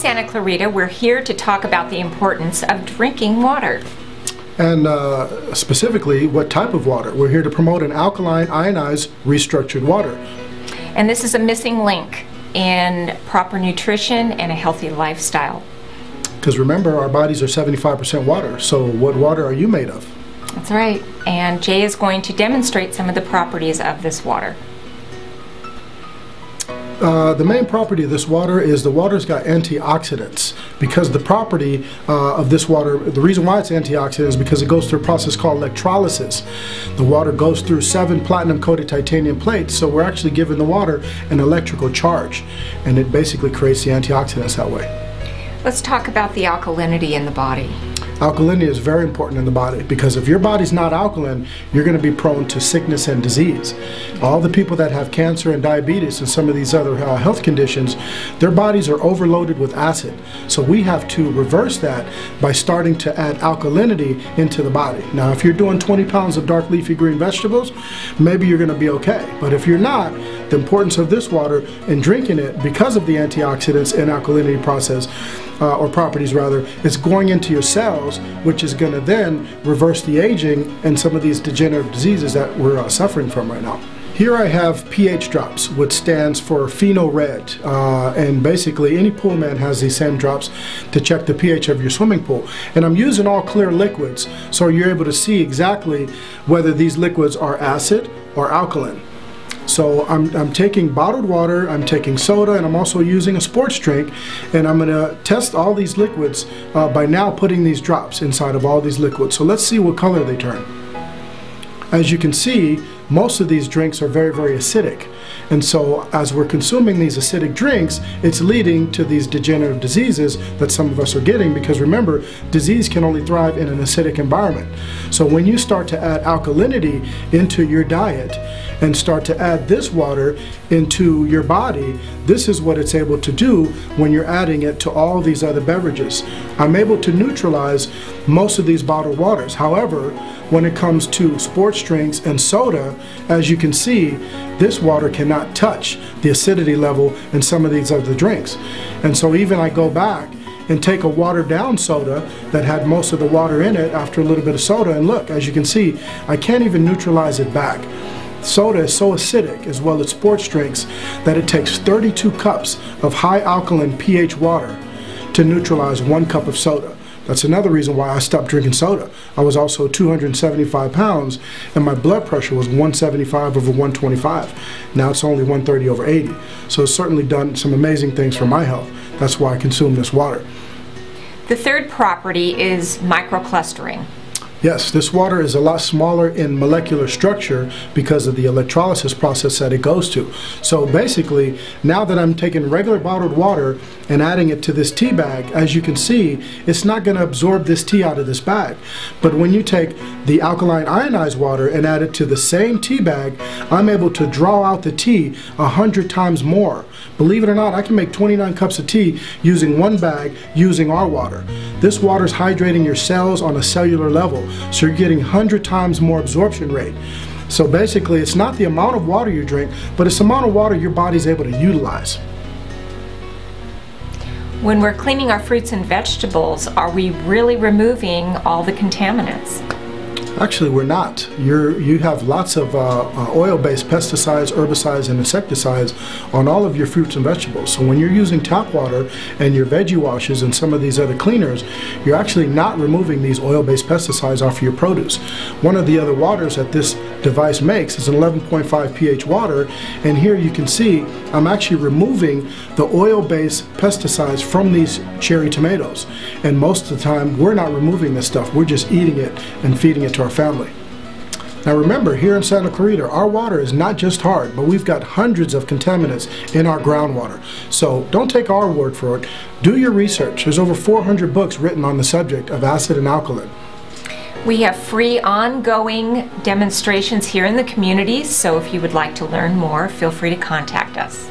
Santa Clarita. We're here to talk about the importance of drinking water. And specifically, what type of water? We're here to promote an alkaline, ionized, restructured water. And this is a missing link in proper nutrition and a healthy lifestyle. Because remember, our bodies are 75% water, so what water are you made of? That's right. And Jay is going to demonstrate some of the properties of this water. The main property of this water is the water's got antioxidants, because the property of this water, the reason why it's antioxidant is because it goes through a process called electrolysis. The water goes through 7 platinum-coated titanium plates, so we're actually giving the water an electrical charge, and it basically creates the antioxidants that way. Let's talk about the alkalinity in the body. Alkalinity is very important in the body, because if your body's not alkaline, you're going to be prone to sickness and disease. All the people that have cancer and diabetes and some of these other health conditions, their bodies are overloaded with acid. So we have to reverse that by starting to add alkalinity into the body. Now, if you're doing 20 pounds of dark leafy green vegetables, maybe you're going to be okay. But if you're not, the importance of this water and drinking it, because of the antioxidants and alkalinity process, or properties rather, it's going into your cells, which is going to then reverse the aging and some of these degenerative diseases that we're suffering from right now. Here I have pH drops, which stands for pheno red, and basically any pool man has these same drops to check the pH of your swimming pool. And I'm using all clear liquids, so you're able to see exactly whether these liquids are acid or alkaline. So I'm taking bottled water, I'm taking soda, and I'm also using a sports drink, and I'm going to test all these liquids by now putting these drops inside of all these liquids. So let's see what color they turn. As you can see, most of these drinks are very, very acidic. And so as we're consuming these acidic drinks, it's leading to these degenerative diseases that some of us are getting, because remember, disease can only thrive in an acidic environment. So when you start to add alkalinity into your diet and start to add this water into your body, this is what it's able to do when you're adding it to all these other beverages. I'm able to neutralize most of these bottled waters. However, when it comes to sports drinks and soda, as you can see, this water cannot touch the acidity level in some of these other drinks. And so even I go back and take a watered down soda that had most of the water in it after a little bit of soda, and look, as you can see, I can't even neutralize it back. Soda is so acidic, as well as sports drinks, that it takes 32 cups of high alkaline pH water to neutralize 1 cup of soda. That's another reason why I stopped drinking soda. I was also 275 pounds, and my blood pressure was 175 over 125. Now it's only 130 over 80. So it's certainly done some amazing things for my health. That's why I consume this water. The third property is microclustering. Yes, this water is a lot smaller in molecular structure because of the electrolysis process that it goes to. So basically, now that I'm taking regular bottled water and adding it to this tea bag, as you can see, it's not going to absorb this tea out of this bag. But when you take the alkaline ionized water and add it to the same tea bag, I'm able to draw out the tea 100 times more. Believe it or not, I can make 29 cups of tea using 1 bag using our water. This water is hydrating your cells on a cellular level, so you're getting 100 times more absorption rate. So basically, it's not the amount of water you drink, but it's the amount of water your body's able to utilize. When we're cleaning our fruits and vegetables, are we really removing all the contaminants? Actually, we're not. You have lots of oil-based pesticides, herbicides, and insecticides on all of your fruits and vegetables. So when you're using tap water and your veggie washes and some of these other cleaners, you're actually not removing these oil-based pesticides off of your produce. One of the other waters that this device makes is an 11.5 pH water, and here you can see I'm actually removing the oil-based pesticides from these cherry tomatoes. And most of the time, we're not removing this stuff. We're just eating it and feeding it to our family. Now remember, here in Santa Clarita, our water is not just hard, but we've got hundreds of contaminants in our groundwater. So don't take our word for it. Do your research. There's over 400 books written on the subject of acid and alkaline. We have free ongoing demonstrations here in the community, so if you would like to learn more, feel free to contact us.